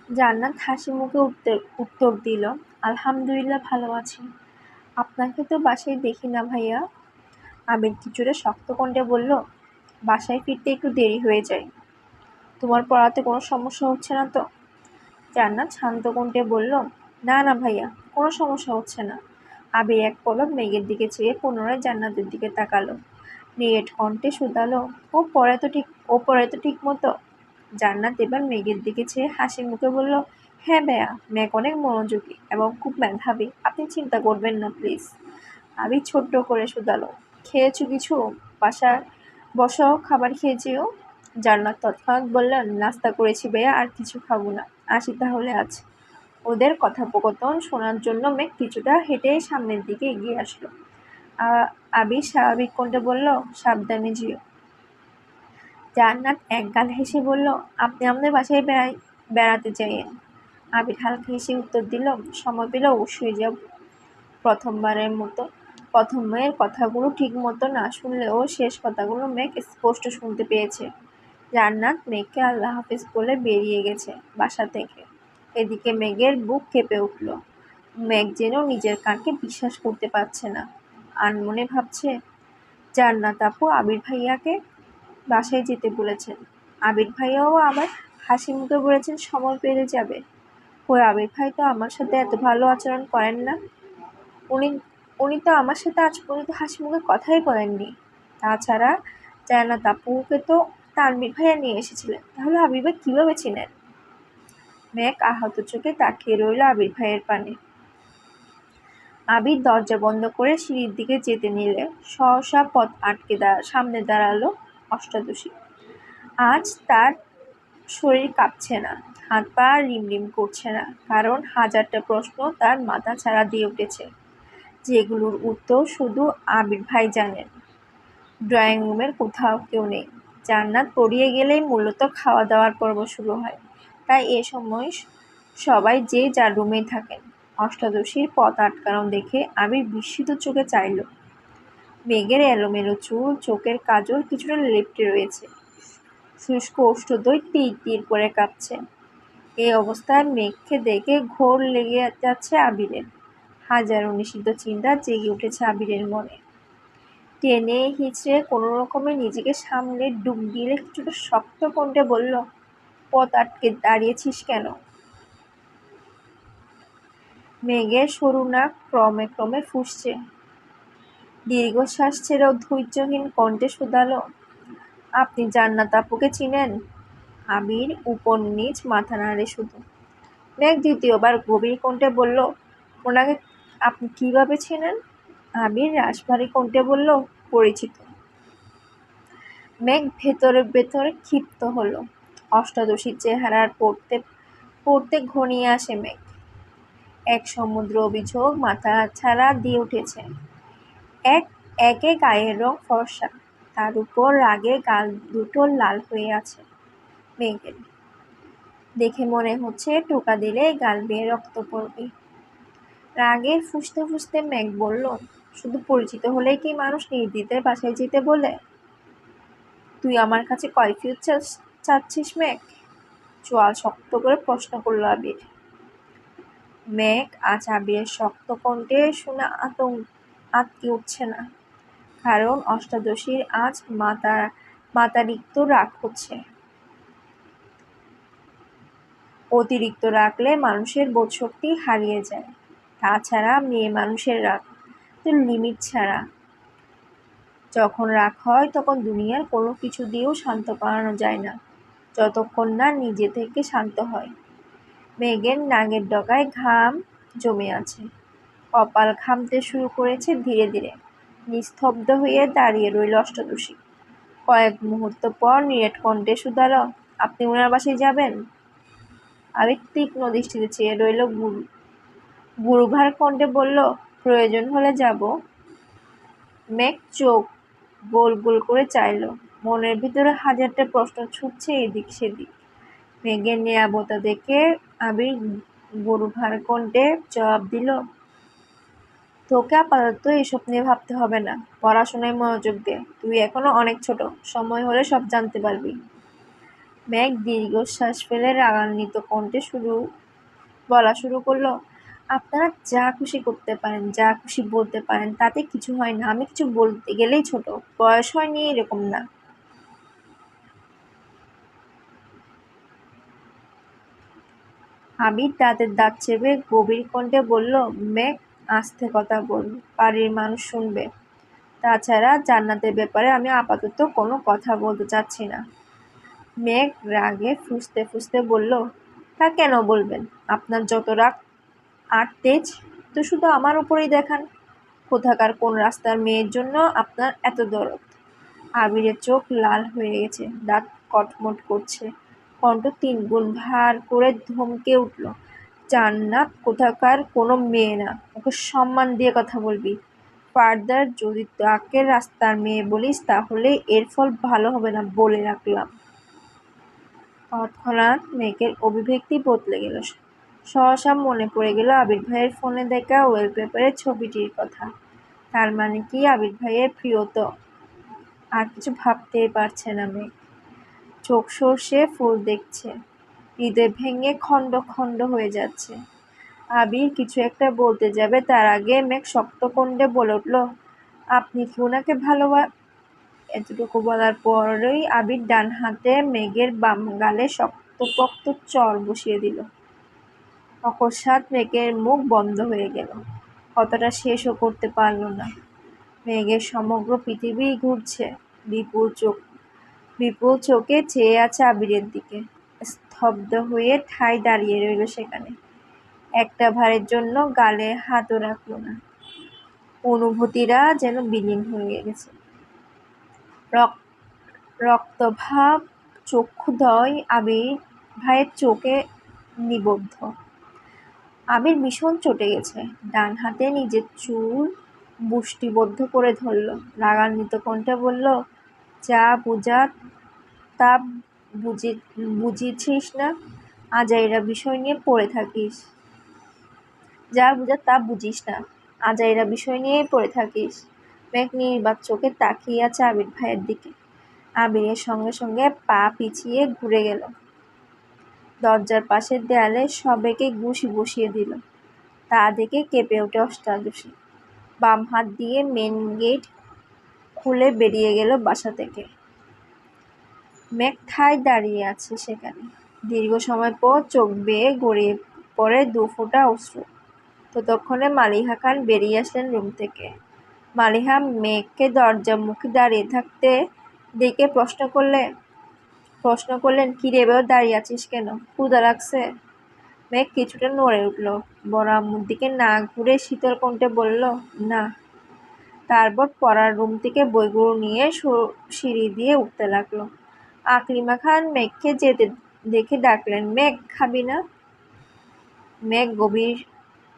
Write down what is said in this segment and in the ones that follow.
জান্নাত হাসি মুখে উত্তর দিল, আলহামদুলিল্লাহ ভালো আছি। আপনাকে তো বাসায় দেখি না ভাইয়া। আবির কিছুটা শক্ত কণ্ঠে বলল, বাসায় ফিরতে একটু দেরি হয়ে যায়। তোমার পড়াতে কোনো সমস্যা হচ্ছে না তো? জান্নাত শান্ত কণ্ঠে বলল, না না ভাইয়া, কোনো সমস্যা হচ্ছে না। আবির এক পলক মেঘের দিকে চেয়ে পুনরায় জান্নাতের দিকে তাকালো। নিরেট কণ্ঠে শুধালো, ও পড়ে তো ঠিক মতো? জান্নাত এবার মেঘের দিকে চেয়ে হাসি মুখে বলল, হ্যাঁ ভাইয়া, মেঘ অনেক মনোযোগী এবং খুব মেধাবী, আপনি চিন্তা করবেন না প্লিজ। আবির ছোট্ট করে শুধালো, খেয়েছো কিছু? বাসার বসাও, খাবার খেয়ে যেও। জান্নাত তৎক্ষণাৎ বললেন, নাস্তা করেছি ভাইয়া, আর কিছু খাবো না, আসি তাহলে আজ। ওদের কথোপকথন শোনার জন্য মেঘ কিছুটা হেঁটে সামনের দিকে এগিয়ে আসলো। আবির স্বাভাবিক কণ্ঠে বলল, সাবধানে যেও। জান্নাত একগাল হেসে বলল, আপনি আমাদের বাসায় বেড়াতে চাইয়েন। আবির হালকা হেসে উত্তর দিল, সময় পেলে অবশ্যই যাব। প্রথমবারের মতো প্রথমের কথাগুলো ঠিক মতো না শুনলেও শেষ কথাগুলো মেঘ স্পষ্ট শুনতে পেয়েছে। জান্নাত মেঘকে আল্লাহ হাফেজ বলে বেরিয়ে গেছে বাসা থেকে। এদিকে মেঘের বুক কেঁপে উঠল। মেঘ যেন নিজের কানকে বিশ্বাস করতে পারছে না। আনমনে ভাবছে, জান্নাত আপু আবির ভাইয়াকে বাসায় যেতে বলেছেন। আবির ভাইয়াও আবার হাসি মুখে বলেছেন সময় পেলে যাবে। কই, আবির ভাই তো আমার সাথে এত ভালো আচরণ করেন না। উনি উনি তো আমার সাথে আজ পর্যন্ত হাসি মুখে কথাই বলেননি। তাছাড়া জান্নাত আপুকে তো তানভীর ভাইয়া নিয়ে এসেছিলেন, তাহলে আবির ভাই কীভাবে চিনেন? মেঘ আহত চোখে তাকিয়ে রইল আবির ভাইয়ের পানে। আবির দরজা বন্ধ করে সিঁড়ির দিকে যেতে নিলে সহসা পথ আটকে সামনে দাঁড়ালো অষ্টাদশী। আজ তার শরীর কাঁপছে না, হাত পা রিমরিম করছে না, কারণ হাজারটা প্রশ্ন তার মাথা ছাড়া দিয়ে উঠেছে, যেগুলোর উত্তর শুধু আবির ভাই জানেন। ড্রয়িং রুমের কোথাও কেউ নেই। জান্নাত পড়িয়ে গেলেই মূলত খাওয়া দাওয়ার পর্ব শুরু হয়, তাই এ সময় সবাই যে যার রুমেই থাকেন। অষ্টাদশীর পথ আটকানো দেখে আবির বিস্মিত চোখে চাইল। মেঘের এলোমেলো চুল, চোখের কাজল কিছুটা লেপ্টে রয়েছে, শুষ্ক ওষ্ঠদ্বয় তীর তীর করে কাঁপছে। এই অবস্থায় মেঘকে দেখে ঘোর লেগে যাচ্ছে আবিরের। হাজারো নিষিদ্ধ চিন্তা জেগে উঠেছে আবিরের মনে। টেনে হিঁচড়ে কোনো রকমে নিজেকে সামলে ডুব দিলে কিছুটা শক্ত কণ্ঠে বলল, পথ আটকে দাঁড়িয়েছিস কেন? মেঘের সরু নাক ক্রমে ক্রমে ফুঁসছে। দীর্ঘশ্বাস ছেড়েও ধৈর্যহীন কণ্ঠে শুধালো, আপনি জান্নাত আপুকে চিনেন? আবির উপর নিচ মাথা নাড়ে শুধু। মেঘ দ্বিতীয়বার গভীর কণ্ঠে বলল, ওনাকে আপনি কিভাবে চেনেন? আবির রাশভারী কণ্ঠে বলল, পরিচিত। মেঘ ভেতরে ভেতরে ক্ষিপ্ত হলো। অষ্টাদশীর চেহারার পড়তে পড়তে ঘনিয়ে আসে মেঘ। এক সমুদ্র অভিযোগ মাথা ছাড়া দিয়ে উঠেছে। একে গায়ের রং ফর্সা, তার উপর রাগে গাল দুটো লাল হয়ে আছে মেঘের। দেখে মনে হচ্ছে টোকা দিলে গাল বেয়ে রক্ত পড়বে। রাগে ফুঁসতে ফুঁসতে মেঘ বলল, শুধু পরিচিত হলেই কি মানুষ নির্দ্বিধায় বাসায় যেতে বলে? তুই আমার কাছে কয়ফিউজ চাচ্ছিস মেঘ? চোয়াল শক্ত করে প্রশ্ন করল আবির। মেঘ আজ আবিরের শক্ত কণ্ঠে শুনে আতকে উঠছে না, কারণ অষ্টাদশীর আজ মাতারিক্ত রাগ হচ্ছে। অতিরিক্ত রাগলে মানুষের বোধশক্তি হারিয়ে যায়। তাছাড়া মেয়ে মানুষের রাগ তো লিমিট ছাড়া। যখন রাগ হয় তখন দুনিয়ার কোনো কিছু দিয়েও শান্ত করানো যায় না, যতক্ষণ না নিজে থেকে শান্ত হয়। মেঘের নাকের ডগায় ঘাম জমে আছে, কপাল ঘামতে শুরু করেছে ধীরে ধীরে। নিস্তব্ধ হয়ে দাঁড়িয়ে রইল অষ্টাদশী। কয়েক মুহূর্ত পর নিরেট কণ্ঠে শুধালো, আপনি ওনার বাসায় যাবেন? আবির তীক্ষ্ণ দৃষ্টিতে চেয়ে রইল গুরুভার কণ্ঠে বলল, প্রয়োজন হলে যাব। মেঘ চোখ গোল গোল করে চাইল। মনের ভিতরে হাজারটা প্রশ্ন ছুটছে এদিক সেদিক। মেঘের নিরাপত্তা দেখে আবির গুরুভার কণ্ঠে জবাব দিল, তোকে আপাতত এসব নিয়ে ভাবতে হবে না, পড়াশোনায় মনোযোগ দে, তুই এখনো অনেক ছোট, সময় হলে সব জানতে পারবি। মেঘ দীর্ঘশ্বাস ফেলে রাগান্বিত কণ্ঠে বলা শুরু করলো, আপনারা যা খুশি করতে পারেন, যা খুশি বলতে পারেন, তাতে কিছু হয় না। আমি কিছু বলতে গেলেই ছোট, বয়স হয়নি এরকম না। আবির দাঁতের দাঁত চেপে গভীর কণ্ঠে বলল, মেঘ, আস্তে কথা বল, বাড়ির মানুষ শুনবে। তাছাড়া জান্নাতের ব্যাপারে আমি আপাতত কোনো কথা বলতে চাচ্ছি না। মেঘ রাগে ফুঁসতে ফুঁসতে বলল, তা কেন বলবেন? আপনার যত রাগ আর তেজ তো শুধু আমার উপরেই দেখান। কোথাকার কোন রাস্তার মেয়ের জন্য আপনার এত দরদ? আবিরের চোখ লাল হয়ে গেছে, দাঁত কটমট করছে, কণ্ঠ ৩ গুণ ভার করে ধমকে উঠল, জান্নাত কোথাকার কোনো মেয়ে না, ওকে সম্মান দিয়ে কথা বলবি। ফার্দার যদি তাকে রাস্তার মেয়ে বলিস তাহলে এর ফল ভালো হবে না, বলে রাখলাম। তৎক্ষণাৎ মেঘের অভিব্যক্তি বদলে গেল। সহসা মনে পড়ে গেল আবির ভাইয়ের ফোনে দেখা ওয়ালপেপারের ছবিটির কথা। তার মানে কি আবির ভাইয়ের প্রিয়ত? আর কিছু ভাবতেই পারছে না মেঘ। চোখ সর্ষে ফুল দেখছে, হৃদয় ভেঙে খণ্ড খণ্ড হয়ে যাচ্ছে। আবির কিছু একটা বলতে যাবে, তার আগে মেঘ শক্ত কণ্ঠে বলে উঠল, আপনি কি ওনাকে এতটুকু বলার পরই আবির ডান হাতে মেঘের বাম গালে শক্তপোক্ত চর বসিয়ে দিল। অকস্মাৎ মেঘের মুখ বন্ধ হয়ে গেল, কথাটা শেষও করতে পারল না। মেঘের সমগ্র পৃথিবী ঘুরছে, বিপুল চোখে চেয়ে আছে আবিরের দিকে। স্তব্ধ হয়ে ঠায় দাঁড়িয়ে রইল সেখানে। একটা ভারের জন্য গালে হাতও রাখল না। অনুভূতিরা যেন বিলীন হয়ে গেছে। রক্তভাব চক্ষুদ্বয় আবির ভাইয়ের চোখে নিবদ্ধ। আবির ভীষণ চটে গেছে, ডান হাতে নিজের চুল মুষ্টিবদ্ধ করে ধরল, রাগান্বিত কণ্ঠে বলল, যা বুঝা তা বুঝিছিস না, আজাইরা বিষয় নিয়ে পড়ে থাকিস। যা বুঝা তা বুঝিস না, আজাইরা বিষয় নিয়েই পড়ে থাকিস। মেঘ নির্বাক চোখে তাকিয়ে আছে আবির ভাইয়ের দিকে। আবিরের সঙ্গে সঙ্গে পা পিছিয়ে ঘুরে গেল, দরজার পাশের দেয়ালে সবেগে ঘুষি বসিয়ে দিল। তা দেখে কেঁপে ওঠে অষ্টাদশী। বাম হাত দিয়ে মেন গেট খুলে বেরিয়ে গেল বাসা থেকে। মেঘ ঠায় দাঁড়িয়ে আছে সেখানে। দীর্ঘ সময় পর চোখ বেয়ে গড়িয়ে পড়ে 2 ফোঁটা অশ্রু। ততক্ষণে মালিহা খান বেরিয়ে আসলেন রুম থেকে। মালিহা মেঘকে দরজার মুখে দাঁড়িয়ে থাকতে দেখে প্রশ্ন করলেন, কি রে, এবার দাঁড়িয়ে আছিস কেন? ক্ষুধা লাগছে? মেঘ কিছুটা নড়ে উঠল, বড় আম্মুর দিকে না ঘুরে শীতল কণ্ঠে বলল, না। তারপর পড়ার রুম থেকে বইগুলো নিয়ে সিঁড়ি দিয়ে উঠতে লাগলো। আকলিমা খান মেঘকে যেতে দেখে ডাকলেন, মেঘ, খাবি না? মেঘ গভীর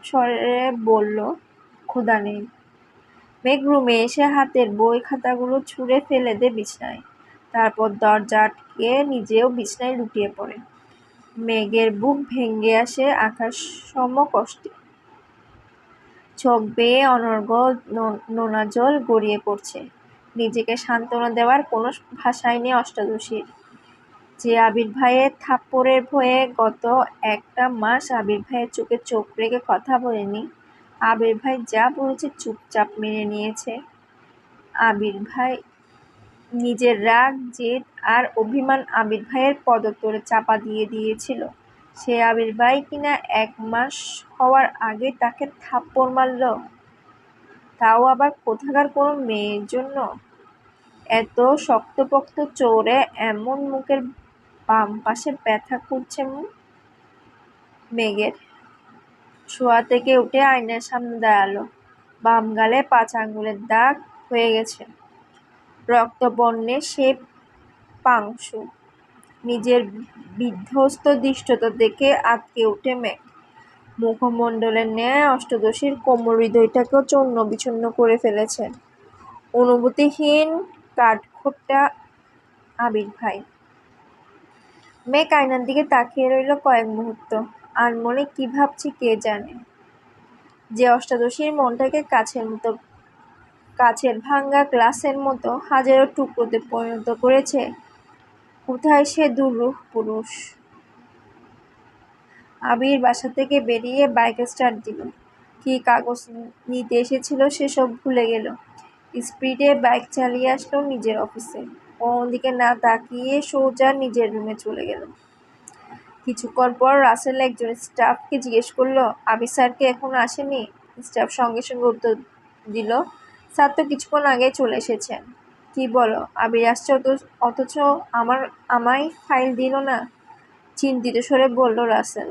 স্বরে বলল, ক্ষুধা নেই। মেঘ রুমে এসে হাতের বই খাতাগুলো ছুঁড়ে ফেলে দেয় বিছানায়। তারপর দরজা আটকে নিজেও বিছানায় লুটিয়ে পড়ে। মেঘের বুক ভেঙে আসে আকাশ সম কষ্টে। চোখ বেয়ে অনর্গল নোনা জল গড়িয়ে পড়ছে। নিজেকে সান্ত্বনা দেওয়ার কোনো ভাষাই নেই অষ্টাদশীর। যে আবির ভাইয়ের থাপ্পড়ের ভয়ে গত 1টা মাস আবির ভাইয়ের চোখে চোখ রেখে কথা বলেনি, আবির ভাই যা বলেছে চুপচাপ মেনে নিয়েছে। আবির ভাই নিজের রাগ, জেদ আর অভিমান আবির ভাইয়ের পদতলে চাপা দিয়ে দিয়েছিল। সে আবির ভাই কিনা 1 মাস হওয়ার আগে তাকে থাপ্পড় মারল, তাও আবার কোথাকার কোনো মেয়ের জন্য। এত শক্তপোক্ত চোরে এমন মুখের বাম পাশে ব্যথা করছে মেঘের। শোয়া থেকে উঠে আয়নার সামনে দাঁড়ালো। বাম গালে 5 আঙ্গুলের দাগ হয়ে গেছে, রক্তবর্ণে সে পাংশু। নিজের বিধ্বস্ত দৃষ্টতা দেখে আঁতকে ওঠে মেঘ। মুখমণ্ডলের ন্যায় অষ্টাদশীর কোমল হৃদয়টাকেও চূর্ণ বিচূর্ণ করে ফেলেছে অনুভূতিহীন কাঠখোট্টা আবির ভাই। মেঘ আয়নার দিকে তাকিয়ে রইল কয়েক মুহূর্ত। আর মনে কি ভাবছি কে জানে। যে অষ্টাদশীর মনটাকে কাচের ভাঙা গ্লাসের মতো হাজারো টুকরোতে পরিণত করেছে, কোথায় সে দুরূহ পুরুষ? আবির বাসা থেকে বেরিয়ে বাইক স্টার্ট দিল। কি কাগজ নিতে এসেছিল সেসব ভুলে গেল। স্পিডে বাইক চালিয়ে আসলো নিজের অফিসে। কোনদিকে না তাকিয়ে সোজা নিজের রুমে চলে গেল। কিছুক্ষণ পর রাসেল একজন স্টাফকে জিজ্ঞেস করলো, আবির স্যার কি এখনো আসেনি? স্টাফ সঙ্গে সঙ্গে উত্তর দিল, স্যার তো কিছুক্ষণ আগেই চলে এসেছেন। কি বলো, আবির আসছে অথচ আমায় ফাইল দিল না? চিন্তিত স্বরে বলল রাসেল।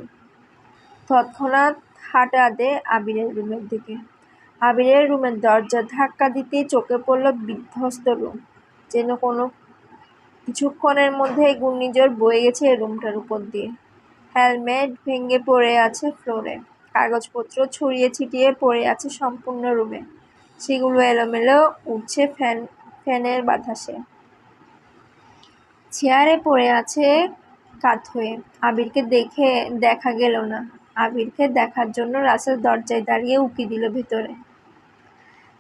তৎক্ষণাৎ হাঁটা দে আবিরের রুমের দিকে। আবিরের রুমের দরজা ধাক্কা দিতেই চোখে পড়ল বিধ্বস্ত রুম। যেন কোনো কিছুক্ষণের মধ্যেই ঘূর্ণিঝড় বয়ে গেছে রুমটার উপর দিয়ে। হেলমেট ভেঙে পড়ে আছে ফ্লোরে। কাগজপত্র ছড়িয়ে ছিটিয়ে পড়ে আছে সম্পূর্ণ রুমে। সেগুলো এলোমেলো উঠছে ফ্যানের বাতাসে। চেয়ারে পড়ে আছে কাত হয়ে। আবিরকে দেখা গেল না। আবিরকে দেখার জন্য রাসেল দরজায় দাঁড়িয়ে উঁকি দিল ভেতরে।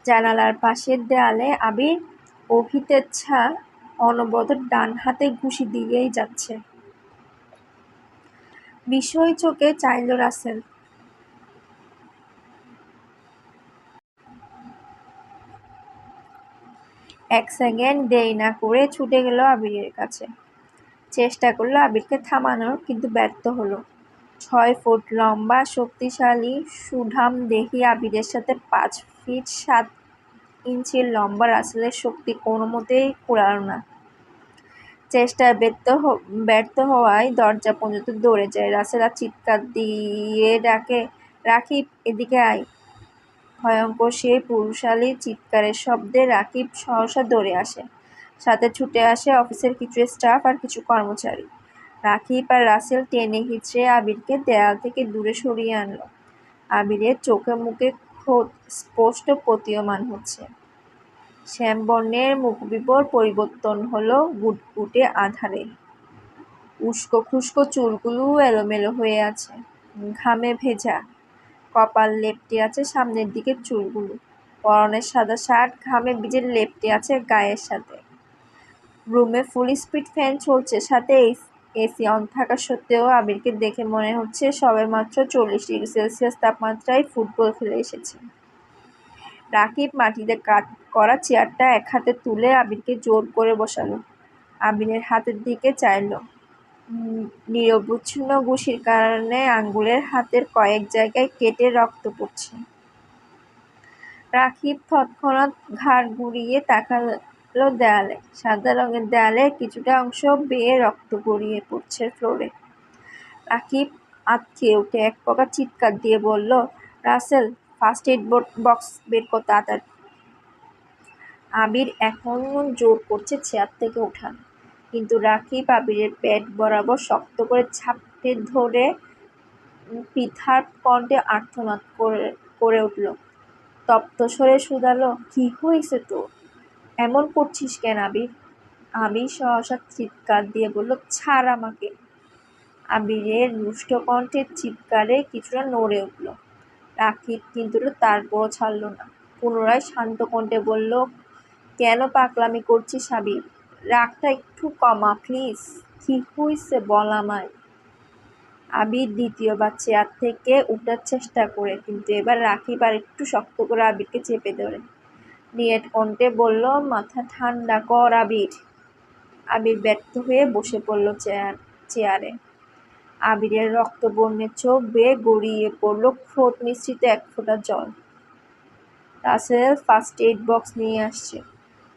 জানালার পাশের দেয়ালে আবির অভিতেচ্ছা অনবরত ডান হাতে ঘুষি দিয়েই যাচ্ছে। বিস্ময় চোখে চাইল রাসেল। এক সেকেন্ড দেরি না করে ছুটে গেল আবিরের কাছে। চেষ্টা করলো আবিরকে থামানোর, কিন্তু ব্যর্থ হলো। 6 ফুট লম্বা, শক্তিশালী, সুঠামদেহী আবিরের সাথে 5 ফিট 7 ইঞ্চি লম্বা রাসেলের শক্তি কোনোমতেই কুলাল না। চেষ্টায় ব্যর্থ হওয়ায় দরজা পর্যন্ত দৌড়ে যায় রাসেল আর চিৎকার দিয়ে ডাকে, রাকিব এদিকে আয়। ভয়ঙ্কর সেই পুরুষালী চিৎকারের শব্দে রাকিব সহসা দৌড়ে আসে। সাথে ছুটে আসে অফিসের কিছু স্টাফ আর কিছু কর্মচারী। রাকিব আর রাসেল টেনে হিঁচড়ে আবিরকে দেয়াল থেকে দূরে সরিয়ে আনল। আবিরের চোখে মুখে ক্রোধ স্পষ্ট প্রতীয়মান হচ্ছে। শ্যামবর্ণের মুখবিবর পরিবর্তন হলো গুটগুটে আঁধারে। উস্কো খুস্কো চুলগুলো এলোমেলো হয়ে আছে, ঘামে ভেজা। কপাল লেপ্টে আছে সামনের দিকের চুলগুলো। পরনের সাদা শার্ট ঘামে ভিজে লেপ্টে আছে গায়ের সাথে। রুমে ফুল স্পিড ফ্যান চলছে, সাথে এসি অন থাকা সত্ত্বেও আবিরকে দেখে মনে হচ্ছে সবেমাত্র 40 ডিগ্রি সেলসিয়াস তাপমাত্রায় ফুটবল খেলে এসেছে। রাকিব মাটিতে কাত করা চেয়ারটা এক হাতে তুলে আবিরকে জোর করে বসালো। আবিরের হাতের দিকে চাইল। নিরবচ্ছিন্ন ঘুষির কারণে আঙ্গুলের হাতের কয়েক জায়গায় কেটে রক্ত পড়ছে। রাকিব তৎক্ষণাৎ ঘাড় ঘুরিয়ে তাকালো দেয়ালে। সাদা রঙের দেয়ালের কিছুটা অংশ বেয়ে রক্ত গড়িয়ে পড়ছে ফ্লোরে। রাকিব আঁতকে উঠে এক প্রকার চিৎকার দিয়ে বলল, রাসেল, ফার্স্ট এইড বক্স বের কর তাড়াতাড়ি। আবির এখনো জোর করছে চেয়ার থেকে ওঠা, কিন্তু রাকিব আবিরের পেট বরাবর শক্ত করে ঝাপটে ধরে পৃথার কণ্ঠে আর্তনাদ করে উঠল। তপ্ত স্বরে শুধালো, কি হয়েছে তোর? এমন করছিস কেন আবির? আবির সহসা চিৎকার দিয়ে বলল, ছাড় আমাকে। আবিরের রুষ্ট কণ্ঠের চিৎকারে কিছুটা নড়ে উঠল। রাকিব কিন্তু তারপরও ছাড়ল না। পুনরায় শান্ত কণ্ঠে বলল, কেন পাগলামি করছিস আবির? রাগটা একটু কমা প্লিজ। কি হয়েছে বল আমায়। আবির দ্বিতীয়বার চেয়ার থেকে উঠার চেষ্টা করে, কিন্তু এবার রাকিব আর একটু শক্ত করে আবিরকে চেপে ধরে নিয়ত কণ্ঠে বলল, মাথা ঠান্ডা কর আবির। আবির ব্যর্থ হয়ে বসে পড়ল চেয়ারে। আবিরের রক্তবর্ণের চোখ বেয়ে গড়িয়ে পড়ল ক্রোধ মিশ্রিত এক ফোঁটা জল। রাসেল ফার্স্ট এইড বক্স নিয়ে আসছে।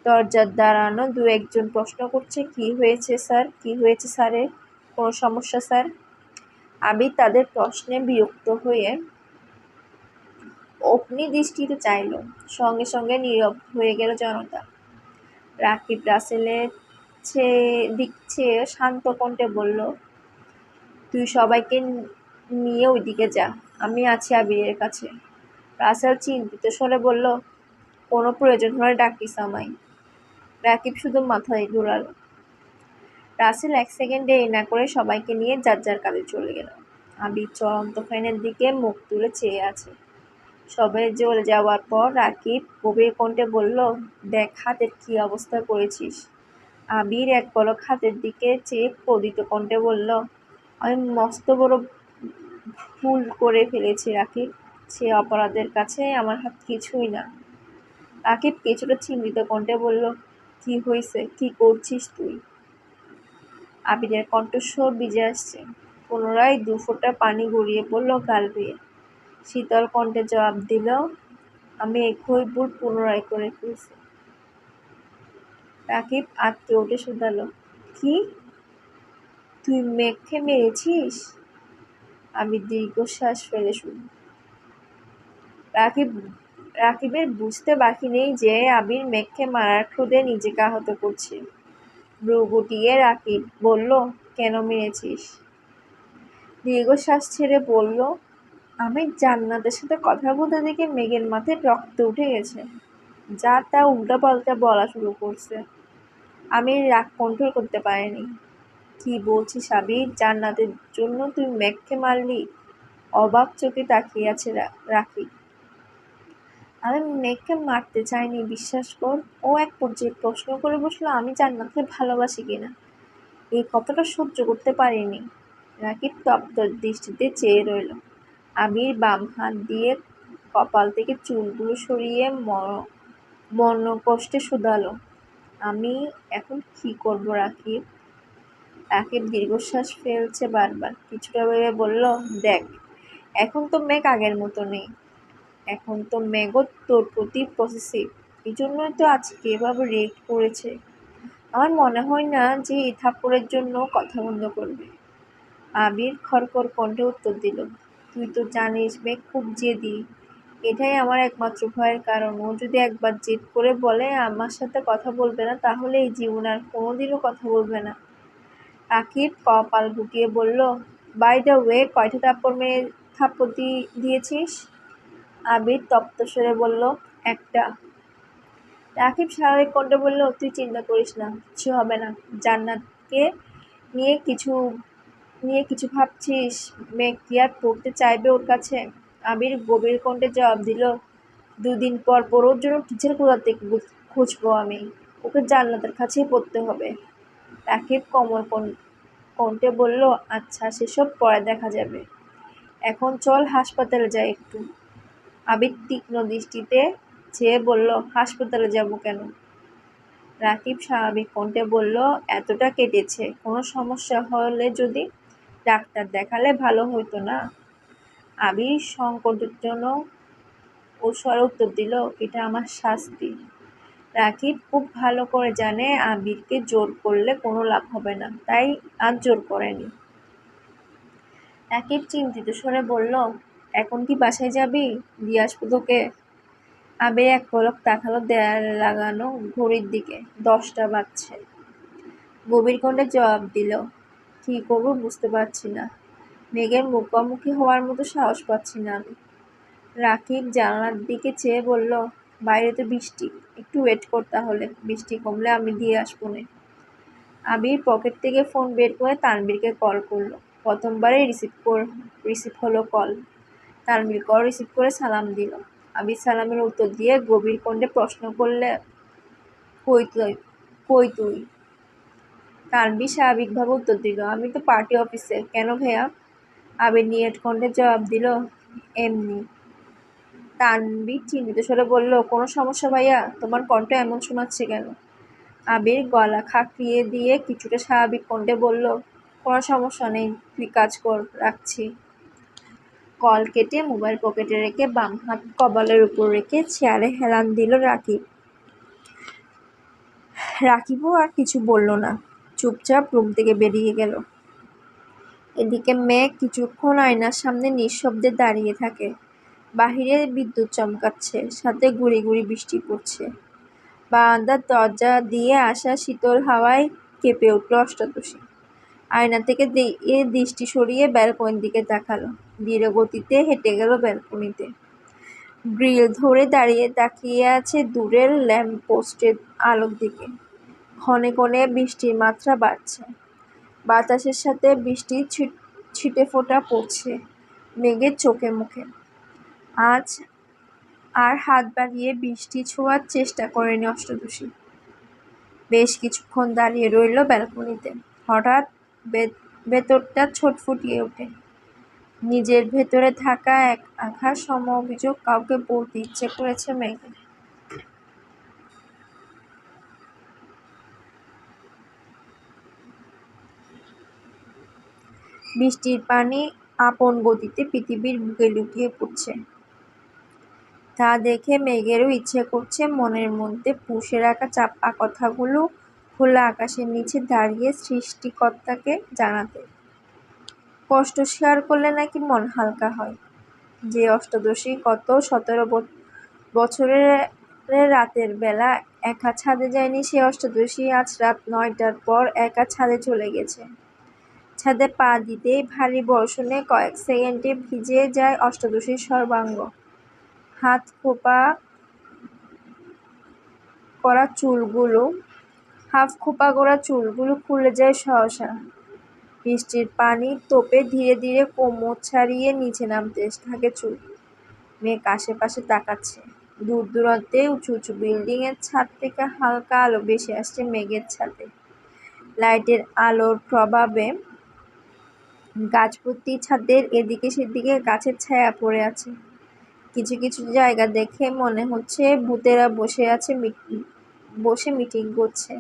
দরজার দাঁড়ানো দু একজন প্রশ্ন করছে, কি হয়েছে স্যার? কি হয়েছে স্যারের? কোনো সমস্যা স্যার? আবির তাদের প্রশ্নে বিরক্ত হয়ে অগ্নি দৃষ্টিতে চাইল। সঙ্গে সঙ্গে নীরব হয়ে গেল জনতা। রাকিব রাসেলের দিক চেয়ে শান্ত কণ্ঠে বলল, তুই সবাইকে নিয়ে ওইদিকে যা, আমি আছি আবিরের কাছে। রাসেল চিন্তিত স্বরে বলল, কোনো প্রয়োজন হলে ডাকিস আমায়। রাকিব শুধু মাথায় দোলাল। রাসেল এক সেকেন্ড দেরি না করে সবাইকে নিয়ে যার যার কাজে চলে গেল। আবির চলন্ত ফ্যানের দিকে মুখ তুলে চেয়ে আছে। সবাই চলে যাওয়ার পর রাকিব গভীর কণ্ঠে বলল, দেখ হাতের কি অবস্থা করেছিস। আবির এক পলক হাতের দিকে চেয়ে পদিত কণ্ঠে বলল, আমি মস্ত বড় ভুল করে ফেলেছি রাকিব। সে অপরাধের কাছে আমার হাত কিছুই না। রাকিব কিছুটা চিন্তিত কণ্ঠে বলল, কি হয়েছে, কি করছিস তুই? আবিরের কণ্ঠস্বর ভিজে আসছে। পুনরায় 2 ফোঁটা পানি গড়িয়ে পড়ল গাল বেয়ে। শীতল কণ্ঠে জবাব দিল, আমি একই ভুল পুনরায় করে ফেলছি। রাকিব আঁতকে উঠে শুধালো, কি? তুই মেঘকে মেরেছিস? আবির দীর্ঘশ্বাস ফেলে শুনল। রাকিবের বুঝতে বাকি নেই যে আবির মেঘকে মারার ক্রোধে নিজেকে আহত করছে। ভ্রু গুটিয়ে রাকিব বলল, কেন মেরেছিস? দীর্ঘশ্বাস ছেড়ে বলল, আমি জান্নাতের সাথে কথা বলতে দেখে মেঘের মাথায় রক্ত উঠে গেছে। যা তা উল্টাপাল্টা বলা শুরু করছে। আমি রাগ কন্ট্রোল করতে পারিনি। কি বলছিস আবির? জান্নাতের জন্য তুই মেঘকে মারলি? অবাক চোখে তাকিয়ে আছে রাকিব। আমি মেঘকে মারতে চাইনি, বিশ্বাস কর। ও এক পর্যায়ে প্রশ্ন করে বসলো, আমি জান্নাতকে ভালোবাসি কিনা। এই কথাটা সহ্য করতে পারিনি। রাকিব তপ্ত দৃষ্টিতে চেয়ে রইল। আবির বাম হাত দিয়ে কপাল থেকে চুলগুলো সরিয়ে মনকষ্টে শুধালো, আমি এখন কি করব রাকিব? রাকিব দীর্ঘশ্বাস ফেলছে বারবার। কিছুটা ভেবে বলল, দেখ, এখন তো মেঘ আগের মতো নেই। এখন তো মেঘও তোর প্রতি পসেসিভ। এই জন্যই তো আজকে এভাবে রিয়েক্ট করেছে। আমার মনে হয় না যে এই থাপ্পড়ের জন্য কথা বন্ধ করবে। আবির খড়খড় কণ্ঠে উত্তর দিল, তুই তো জানিস মেঘ খুব জেদি। এটাই আমার একমাত্র ভয়ের কারণ। ও যদি একবার জেদ করে বলে আমার সাথে কথা বলবে না, তাহলে এই জীবনে আর কোনোদিনও কথা বলবে না। রাকিব কপাল গুটিয়ে বলল, বাই দ্য ওয়ে, কয়টা থাপ্পড় দিয়েছিস? আবির তপ্ত স্বরে বলল, একটা। রাকিব স্বাভাবিক কণ্ঠে বলল, তুই চিন্তা করিস না, কিছু হবে না। জান্নাতকে নিয়ে কিছু ভাবছিস? মেঘ কি আর পড়তে চাইবে ওর কাছে? আবির গভীর কণ্ঠে জবাব দিল, 2 দিন পর ওর জন্য টিচার কোথা থেকে খুঁজবো আমি? ওকে জান্নাতের কাছেই পড়তে হবে। রাকিব কোমল কণ্ঠে বলল, আচ্ছা, সেসব পরে দেখা যাবে। এখন চল হাসপাতালে যাই একটু। আবির তীক্ষ্ণ দৃষ্টিতে চেয়ে বলল, হাসপাতালে যাব কেন? রাকিব স্বাভাবিক কণ্ঠে বলল, এতটা কেটেছে, কোনো সমস্যা হলে যদি ডাক্তার দেখালে ভালো হতো না? আবির সংকটজনক স্বরে উত্তর দিল, এটা আমার শাস্তি। রাকিব খুব ভালো করে জানে আবিরকে জোর করলে কোনো লাভ হবে না, তাই আর জোর করেনি। রাকিব চিন্তিত স্বরে বলল, এখন কি বাসায় যাবি? দিয়ে আসবো তোকে? আবির এক পলক তাকালো দেয়ালে লাগানো ঘড়ির দিকে। 10টা বাজছে। গভীর কণ্ঠে জবাব দিল, কি করবো বুঝতে পারছি না। মেঘের মুখোমুখি হওয়ার মতো সাহস পাচ্ছি না আমি। রাকিব জানালার দিকে চেয়ে বলল, বাইরে তো বৃষ্টি, একটু ওয়েট কর তাহলে, বৃষ্টি কমলে আমি দিয়ে আসবো নে। আবির পকেট থেকে ফোন বের করে তানভীরকে কল করলো। প্রথমবারেই রিসিভ হলো কল। তানভীর কল রিসিভ করে সালাম দিল। আবির সালামের উত্তর দিয়ে গভীর কণ্ঠে প্রশ্ন করলে, কই তুই? তানভীর স্বাভাবিকভাবে উত্তর দিল, আমি তো পার্টি অফিসে। কেন ভাইয়া? আবির নিয়ত কণ্ঠে জবাব দিল, এমনি। তানভীর চিন্তিত স্বরে বলল, কোনো সমস্যা ভাইয়া? তোমার কণ্ঠ এমন শোনাচ্ছে কেন? আবির গলা খাঁকিয়ে দিয়ে কিছুটা স্বাভাবিক কণ্ঠে বলল, কোনো সমস্যা নেই, তুই কাজ কর, রাখছি। কল কেটে মোবাইল পকেটে রেখে বাম হাত কপালের উপর রেখে চেয়ারে হেলান দিল রাকিব। রাকিবও আর কিছু বলল না, চুপচাপ রুম থেকে বেরিয়ে গেল। এদিকে মেঘ কিছুক্ষণ আয়নার সামনে নিঃশব্দে দাঁড়িয়ে থাকে। বাহিরে বিদ্যুৎ চমকাচ্ছে, সাথে গুঁড়ি গুঁড়ি বৃষ্টি পড়ছে। বারান্দার দরজা দিয়ে আসা শীতল হাওয়ায় কেঁপে উঠল অষ্টাদশী। আয়না থেকে দৃষ্টি সরিয়ে ব্যালকনির দিকে তাকালো। ধীর গতিতে হেঁটে গেল ব্যালকনিতে। গ্রিল ধরে দাঁড়িয়ে তাকিয়ে আছে দূরের ল্যাম্পপোস্টের আলোর দিকে। ক্ষণে ক্ষণে বৃষ্টির মাত্রা বাড়ছে। বাতাসের সাথে বৃষ্টির ছিটেফোঁটা পড়ছে মেঘের চোখে মুখে। আজ আর হাত বাড়িয়ে বৃষ্টি ছোঁয়ার চেষ্টা করেনি অষ্টাদশী। বেশ কিছুক্ষণ দাঁড়িয়ে রইল ব্যালকনিতে। হঠাৎ ভেতরটা ছটফটিয়ে ওঠে। নিজের ভেতরে থাকা এক আঘাত সম অভিযোগ কাউকে বলতে ইচ্ছে করেছে মেঘের। বৃষ্টির পানি আপন গতিতে পৃথিবীর বুকে লুটিয়ে পড়ছে। তা দেখে মেঘেরও ইচ্ছে করছে মনের মধ্যে পুষে রাখা চাপা কথাগুলো খোলা আকাশের নিচে দাঁড়িয়ে সৃষ্টিকর্তাকে জানাতে। কষ্ট শেয়ার করলে নাকি মন হালকা হয়। যে অষ্টাদশী গত 17 বছরের রাতের বেলা একা ছাদে যায়নি, সে অষ্টাদশী আজ রাত 9টার পর একা ছাদে চলে গেছে। ছাদে পা দিতেই ভারী বর্ষণে কয়েক সেকেন্ডে ভিজে যায় অষ্টাদশীর সর্বাঙ্গ। হাত খোপা করা চুলগুলো খুলে যায় সহসা। বৃষ্টির পানির তোপে ধীরে ধীরে কোমর ছাড়িয়ে নিচে নামতে থাকে চুল। মেঘ আশেপাশে তাকাচ্ছে। দূর দূরান্তে উঁচু উঁচু বিল্ডিং এর ছাদ থেকে হালকা আলো ভেসে আসছে মেঘের ছাদে। লাইটের আলোর প্রভাবে গাছভর্তি ছাদের এদিকে সেদিকে গাছের ছায়া পড়ে আছে। কিছু কিছু জায়গা দেখে মনে হচ্ছে ভূতেরা বসে মিটিং করছে।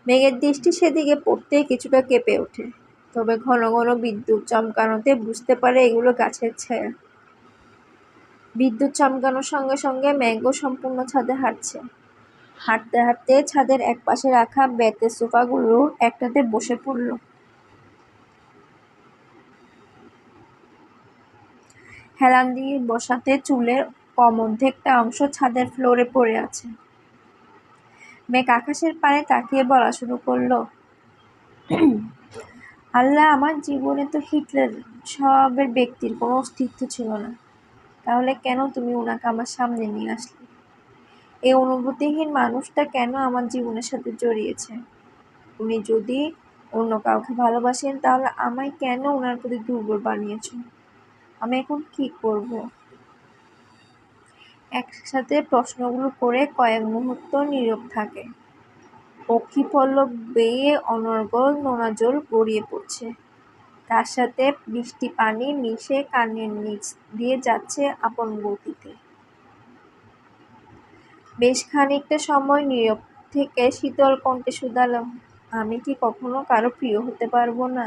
মেঘের দৃষ্টি সেদিকে পড়তেই কিছুটা কেঁপে ওঠে। তবে ঘন ঘন বিদ্যুৎ চমকানোতে বুঝতে পারে এগুলো গাছের ছায়া। বিদ্যুৎ চমকানোর সঙ্গে সঙ্গে মেঘও সম্পূর্ণ ছাদে হাঁটছে। হাঁটতে হাঁটতে ছাদের একপাশে রাখা বেতের সোফাগুলো একটাতে বসে পড়ল। হেলান দিয়ে বসাতে চুলের অর্ধেকটা অংশ ছাদের ফ্লোরে পড়ে আছে। মেঘ আকাশের পানে তাকিয়ে বলা শুরু করলো, আল্লাহ, আমার জীবনে তো হিটলার স্বভাবের ব্যক্তির কোনো অস্তিত্ব ছিল না, তাহলে কেন তুমি ওনাকে আমার সামনে নিয়ে আসলে? এই অনুভূতিহীন মানুষটা কেন আমার জীবনের সাথে জড়িয়েছে? উনি যদি অন্য কাউকে ভালোবাসেন তাহলে আমায় কেন ওনার প্রতি দুর্বল বানিয়েছ? আমি এখন কি করব? একসাথে প্রশ্নগুলো করে কয়েক মুহূর্ত নীরব থাকে। পক্ষীপল্লব বেয়ে অনর্গল নোনা জল গড়িয়ে পড়ছে। তার সাথে বৃষ্টি পানি মিশে কানের নিচ দিয়ে যাচ্ছে আপন গতিতে। বেশ খানিকটা সময় নীরব থেকে শীতল কণ্ঠে শুধালো, আমি কি কখনো কারো প্রিয় হতে পারবো না?